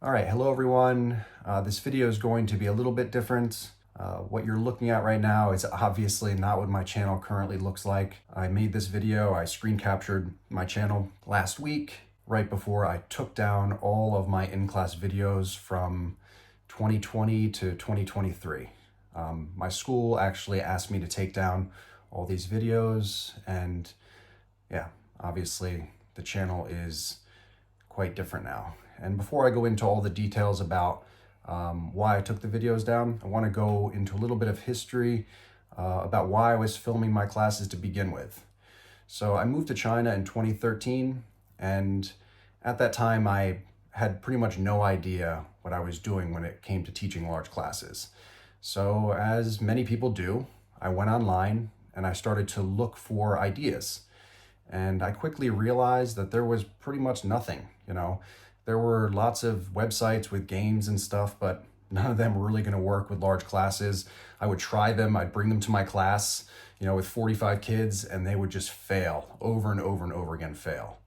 All right, hello everyone. This video is going to be a little bit different. What you're looking at right now is obviously not what my channel currently looks like. I made this video, I screen captured my channel last week, right before I took down all of my in-class videos from 2020 to 2023. My school actually asked me to take down all these videos, and yeah, obviously the channel is quite different now. And before I go into all the details about why I took the videos down, I want to go into a little bit of history about why I was filming my classes to begin with. So I moved to China in 2013, and at that time I had pretty much no idea what I was doing when it came to teaching large classes. So as many people do, I went online and I started to look for ideas. And I quickly realized that there was pretty much nothing, There were lots of websites with games and stuff, but none of them were really going to work with large classes. I would try them, I'd bring them to my class, with 45 kids, and they would just fail over and over and over again, fail.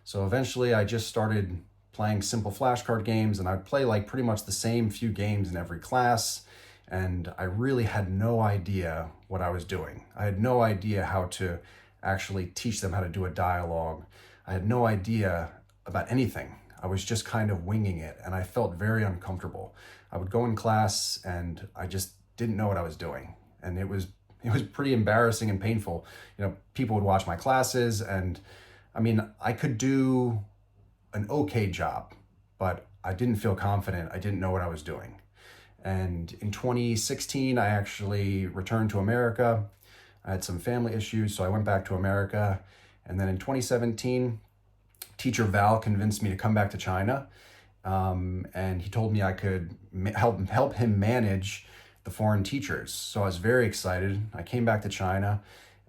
So eventually I just started playing simple flashcard games, and I'd play like pretty much the same few games in every class. And I really had no idea what I was doing. I had no idea how to actually teach them how to do a dialogue. I had no idea about anything. I was just kind of winging it, and I felt very uncomfortable. I would go in class and I just didn't know what I was doing. And it was pretty embarrassing and painful. People would watch my classes, and I could do an okay job, but I didn't feel confident. I didn't know what I was doing. And in 2016, I actually returned to America. I had some family issues, so I went back to America. And then in 2017, teacher Val convinced me to come back to China. And he told me I could help him manage the foreign teachers. So I was very excited. I came back to China,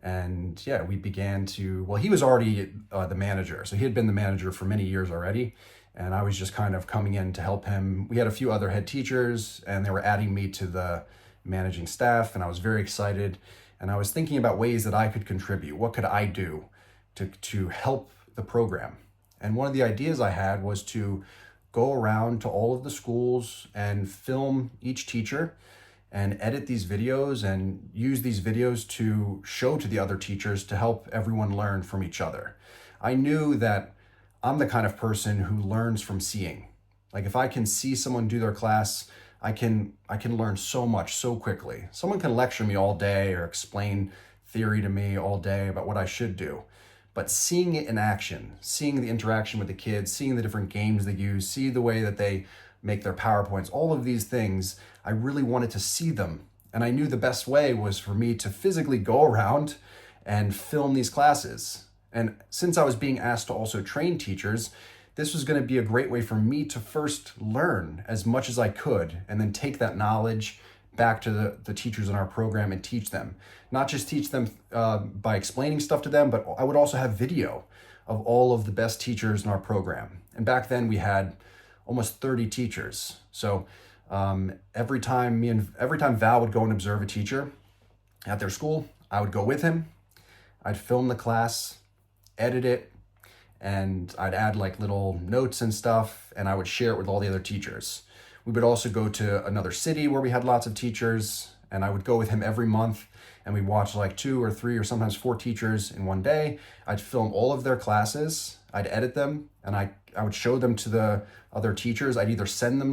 and yeah, we began to, well, he was already the manager. So he had been the manager for many years already. And I was just kind of coming in to help him. We had a few other head teachers, and they were adding me to the managing staff, and I was very excited. And I was thinking about ways that I could contribute. What could I do to help the program? And one of the ideas I had was to go around to all of the schools and film each teacher and edit these videos and use these videos to show to the other teachers to help everyone learn from each other. I knew that I'm the kind of person who learns from seeing. Like if I can see someone do their class, I can learn so much so quickly. Someone can lecture me all day or explain theory to me all day about what I should do. But seeing it in action, seeing the interaction with the kids, seeing the different games they use, see the way that they make their PowerPoints, all of these things, I really wanted to see them. And I knew the best way was for me to physically go around and film these classes. And since I was being asked to also train teachers, this was going to be a great way for me to first learn as much as I could and then take that knowledge back to the teachers in our program and teach them. Not just teach them by explaining stuff to them, but I would also have video of all of the best teachers in our program. And back then we had almost 30 teachers. So every time Val would go and observe a teacher at their school, I would go with him. I'd film the class, edit it, and I'd add like little notes and stuff, and I would share it with all the other teachers. We would also go to another city where we had lots of teachers, and I would go with him every month, and we'd watch like 2 or 3 or sometimes 4 teachers in one day. I'd film all of their classes, I'd edit them, and I would show them to the other teachers. I'd either send the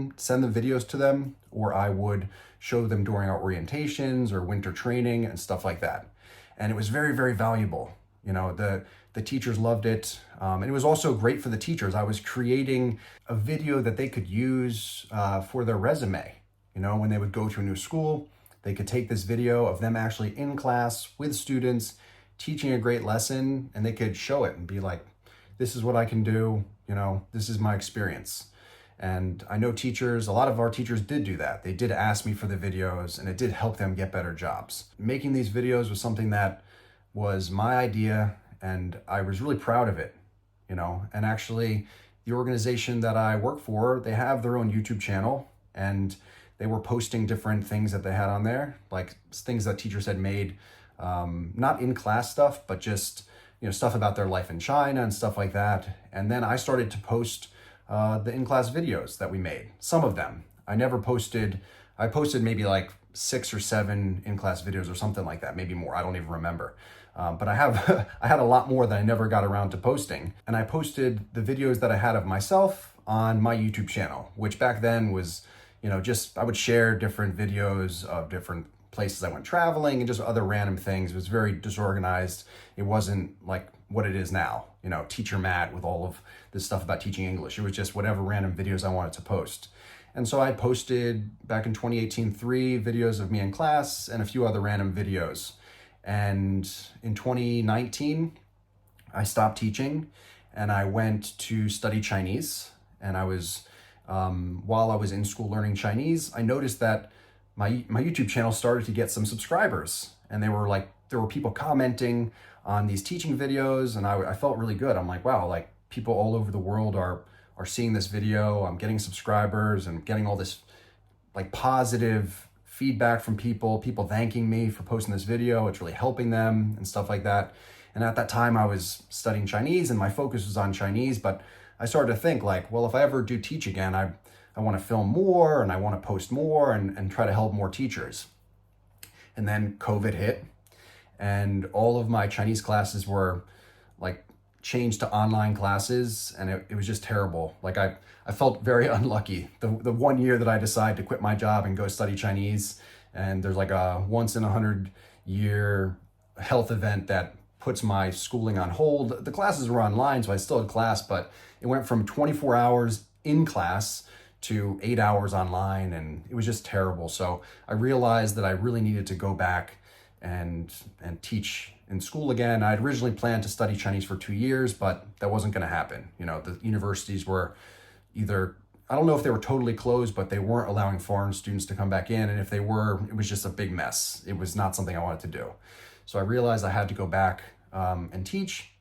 videos to them, or I would show them during our orientations or winter training and stuff like that. And it was very, very valuable. The teachers loved it. And it was also great for the teachers. I was creating a video that they could use for their resume. When they would go to a new school, they could take this video of them actually in class with students, teaching a great lesson, and they could show it and be like, this is what I can do. This is my experience. And I know a lot of our teachers did do that. They did ask me for the videos, and it did help them get better jobs. Making these videos was something that was my idea, and I was really proud of it, And actually, the organization that I work for, they have their own YouTube channel, and they were posting different things that they had on there, like things that teachers had made, not in class stuff, but just stuff about their life in China and stuff like that. And then I started to post the in-class videos that we made. Some of them. I posted maybe like 6 or 7 in-class videos or something like that, maybe more, I don't even remember. But I have I had a lot more that I never got around to posting. And I posted the videos that I had of myself on my YouTube channel, which back then was, just I would share different videos of different places I went traveling and just other random things. It was very disorganized. It wasn't like what it is now, Teacher Matt with all of this stuff about teaching English. It was just whatever random videos I wanted to post. And so I posted back in 2018, 3 videos of me in class and a few other random videos. And in 2019, I stopped teaching and I went to study Chinese. And I was, while I was in school learning Chinese, I noticed that my YouTube channel started to get some subscribers. And there were people commenting on these teaching videos, and I felt really good. I'm like, wow, like people all over the world are seeing this video. I'm getting subscribers and getting all this like positive feedback from people thanking me for posting this video. It's really helping them and stuff like that. And at that time I was studying Chinese and my focus was on Chinese, but I started to think like, well, if I ever do teach again, I want to film more and I want to post more and try to help more teachers. And then COVID hit and all of my Chinese classes were like changed to online classes, and it was just terrible. Like I felt very unlucky. The 1 year that I decided to quit my job and go study Chinese, and there's like a once in 100-year health event that puts my schooling on hold. The classes were online, so I still had class, but it went from 24 hours in class to 8 hours online, and it was just terrible. So I realized that I really needed to go back and teach in school again. I'd originally planned to study Chinese for 2 years, but that wasn't going to happen. The universities were either, I don't know if they were totally closed, but they weren't allowing foreign students to come back in. And if they were, it was just a big mess. It was not something I wanted to do. So I realized I had to go back and teach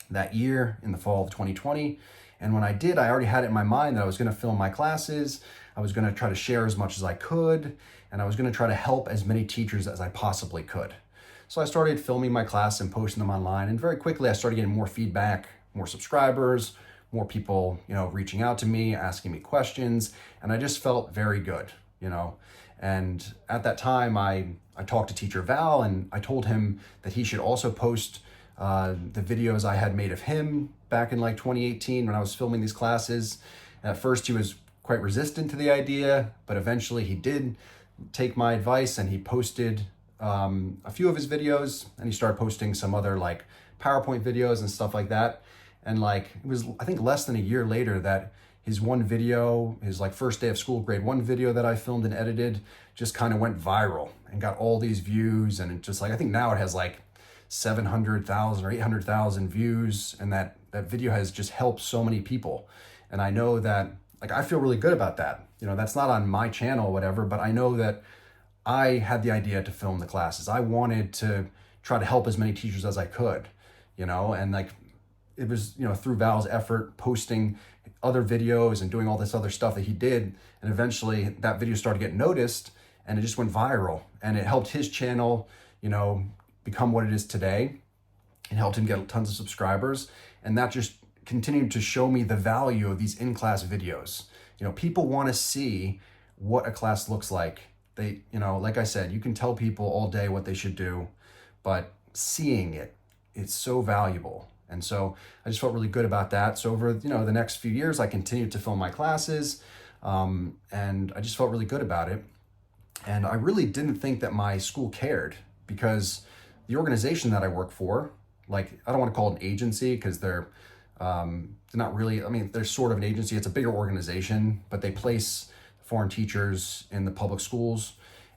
that year in the fall of 2020. And when I did, I already had it in my mind that I was going to film my classes. I was going to try to share as much as I could, and I was going to try to help as many teachers as I possibly could. So I started filming my class and posting them online, and very quickly I started getting more feedback, more subscribers, more people, reaching out to me, asking me questions, and I just felt very good, And at that time, I talked to Teacher Val, and I told him that he should also post the videos I had made of him back in like 2018 when I was filming these classes. At first, he was quite resistant to the idea, but eventually he did take my advice and he posted a few of his videos, and he started posting some other like PowerPoint videos and stuff like that. And like, it was, I think, less than a year later that his one video, his like first day of school grade 1 video that I filmed and edited, just kind of went viral and got all these views. And it just like, I think now it has like 700,000 or 800,000 views, and that video has just helped so many people. And I know that, like, I feel really good about that. That's not on my channel or whatever, but I know that I had the idea to film the classes. I wanted to try to help as many teachers as I could, and like, it was, through Val's effort, posting other videos and doing all this other stuff that he did. And eventually that video started getting noticed and it just went viral, and it helped his channel, become what it is today. It helped him get tons of subscribers. And that just continued to show me the value of these in-class videos. People want to see what a class looks like. They, like I said, you can tell people all day what they should do, but seeing it, it's so valuable. And so I just felt really good about that. So over, the next few years, I continued to film my classes, and I just felt really good about it. And I really didn't think that my school cared, because the organization that I work for, like, I don't want to call it an agency because they're not really, they're sort of an agency. It's a bigger organization, but they place foreign teachers in the public schools.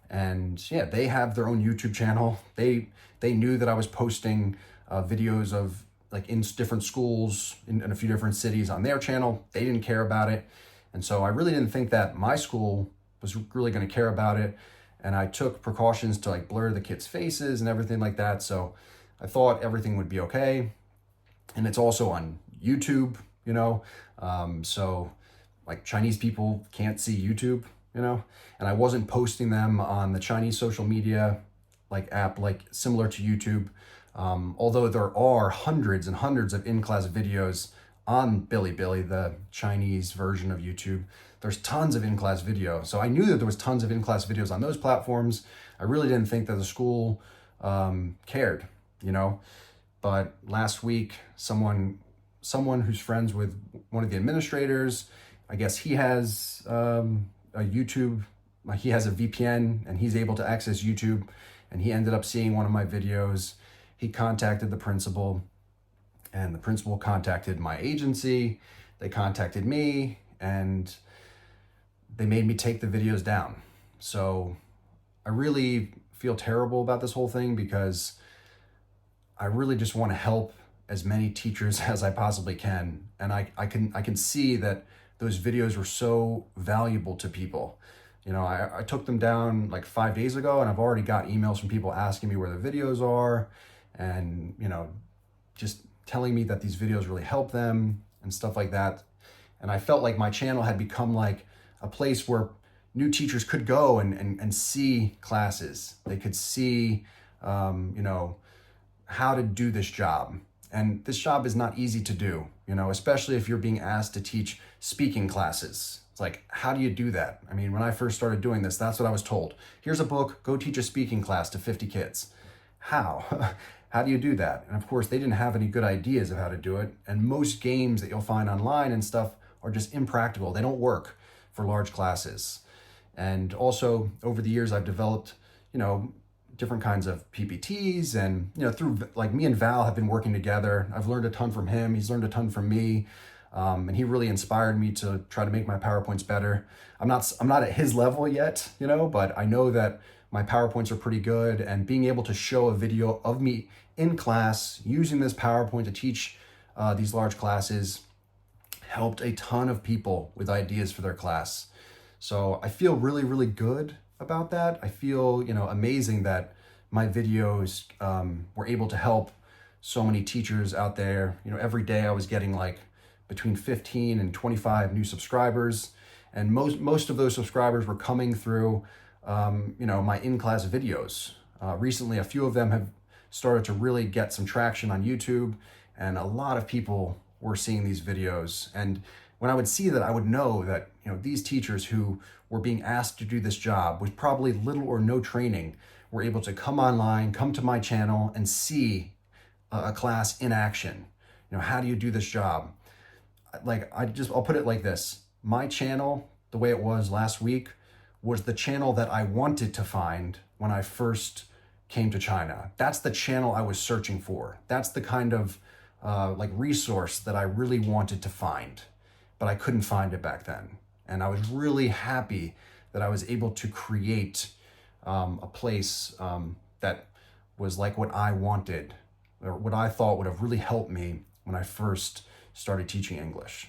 And yeah, they have their own YouTube channel. They knew that I was posting videos of like in different schools in a few different cities on their channel. They didn't care about it. And so I really didn't think that my school was really going to care about it. And I took precautions to like blur the kids' faces and everything like that. So I thought everything would be okay. And it's also on YouTube, so like Chinese people can't see YouTube, and I wasn't posting them on the Chinese social media like app, like similar to YouTube. Although there are hundreds and hundreds of in-class videos on Bilibili, the Chinese version of YouTube, there's tons of in-class video. So I knew that there was tons of in-class videos on those platforms. I really didn't think that the school cared, you know. But last week, someone who's friends with one of the administrators, I guess he has a YouTube, he has a VPN and he's able to access YouTube, and he ended up seeing one of my videos. He contacted the principal, and the principal contacted my agency. They contacted me, and they made me take the videos down. So I really feel terrible about this whole thing, because I really just want to help as many teachers as I possibly can. And I can see that those videos were so valuable to people. You know, I took them down like 5 days ago, and I've already got emails from people asking me where the videos are, and, you know, just telling me that these videos really help them and stuff like that. And I felt like my channel had become like a place where new teachers could go and see classes. They could see, you know, how to do this job. And this job is not easy to do, you know, especially if you're being asked to teach speaking classes. It's like, how do you do that? I mean, when I first started doing this, that's what I was told. Here's a book, go teach a speaking class to 50 kids. How? How do you do that? And of course, they didn't have any good ideas of how to do it. And most games that you'll find online and stuff are just impractical. They don't work for large classes. And also, over the years, I've developed, you know, different kinds of PPTs, and, you know, through, like, me and Val have been working together. I've learned a ton from him. He's learned a ton from me. And he really inspired me to try to make my PowerPoints better. I'm not at his level yet, you know, but I know that my PowerPoints are pretty good, and being able to show a video of me in class using this PowerPoint to teach these large classes helped a ton of people with ideas for their class. So I feel really, really good about that. I feel, you know, amazing that my videos were able to help so many teachers out there. You know, every day I was getting like between 15 and 25 new subscribers, and most of those subscribers were coming through you know, my in-class videos. Recently, a few of them have started to really get some traction on YouTube, and a lot of people were seeing these videos. And when I would see that, I would know that, you know, these teachers who were being asked to do this job with probably little or no training were able to come online, come to my channel, and see a class in action. You know, how do you do this job? Like, I'll put it like this. My channel, the way it was last week, was the channel that I wanted to find when I first came to China. That's the channel I was searching for. That's the kind of like resource that I really wanted to find, but I couldn't find it back then. And I was really happy that I was able to create a place that was like what I wanted, or what I thought would have really helped me when I first started teaching English.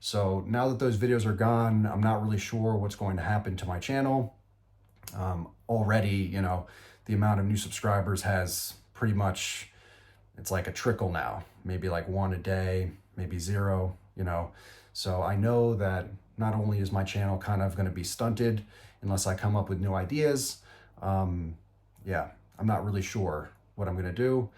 So now that those videos are gone, I'm not really sure what's going to happen to my channel. Already, you know, the amount of new subscribers has pretty much, it's like a trickle now, maybe like 1 a day, maybe 0, you know. So I know that not only is my channel kind of going to be stunted unless I come up with new ideas, yeah, I'm not really sure what I'm going to do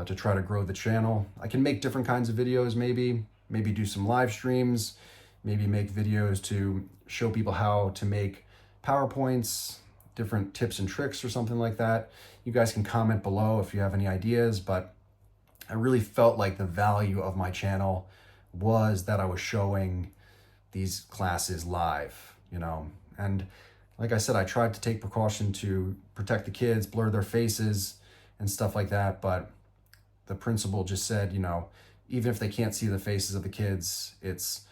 to try to grow the channel. I can make different kinds of videos, maybe do some live streams, maybe make videos to show people how to make PowerPoints, different tips and tricks or something like that. You guys can comment below if you have any ideas, but I really felt like the value of my channel was that I was showing these classes live, you know. And like I said, I tried to take precaution to protect the kids, blur their faces and stuff like that, but the principal just said, you know, even if they can't see the faces of the kids, it's,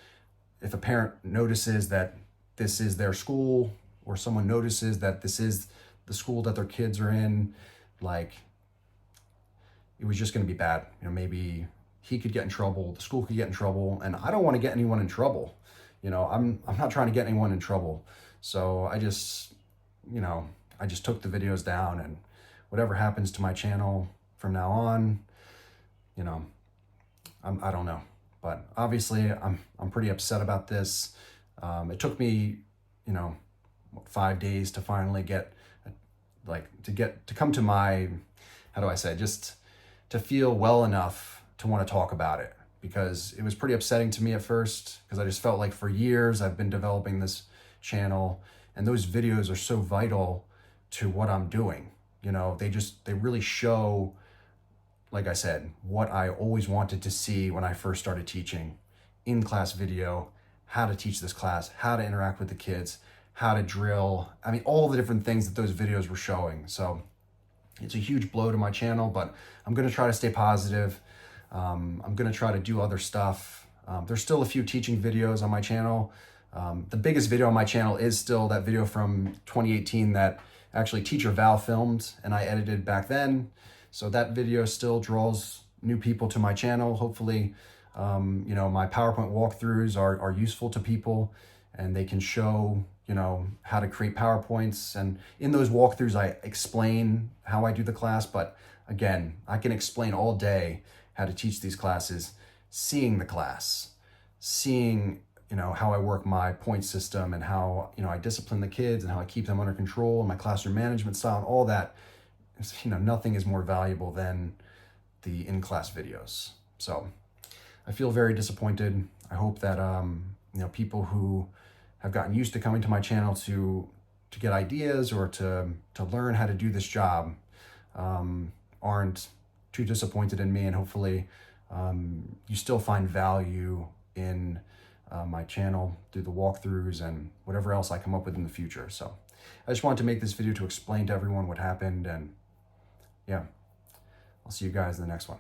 if a parent notices that this is their school, or someone notices that this is the school that their kids are in, like, it was just going to be bad. You know, maybe he could get in trouble, the school could get in trouble, and I don't want to get anyone in trouble. You know, I'm not trying to get anyone in trouble. So I just, you know, I just took the videos down, and whatever happens to my channel from now on, you know, I don't know. But obviously I'm pretty upset about this. It took me, you know, 5 days to finally get, like, to come to my, how do I say, just to feel well enough to want to talk about it. because it was pretty upsetting to me at first, because I just felt like for years I've been developing this channel, and those videos are so vital to what I'm doing. You know, they really show, like I said, what I always wanted to see when I first started teaching: in-class video, how to teach this class, how to interact with the kids, how to drill. I mean, all the different things that those videos were showing. So it's a huge blow to my channel, but I'm going to try to stay positive. I'm going to try to do other stuff. There's still a few teaching videos on my channel. The biggest video on my channel is still that video from 2018 that actually Teacher Val filmed and I edited back then. So that video still draws new people to my channel. Hopefully, you know, my PowerPoint walkthroughs are useful to people, and they can show, you know, how to create PowerPoints. And in those walkthroughs, I explain how I do the class. But again, I can explain all day how to teach these classes, seeing the class, seeing, you know, how I work my point system and how, you know, I discipline the kids and how I keep them under control and my classroom management style and all that. You know, nothing is more valuable than the in-class videos. So I feel very disappointed. I hope that, you know, people who have gotten used to coming to my channel to get ideas or to learn how to do this job aren't too disappointed in me, and hopefully you still find value in my channel through the walkthroughs and whatever else I come up with in the future. So I just wanted to make this video to explain to everyone what happened, and yeah, I'll see you guys in the next one.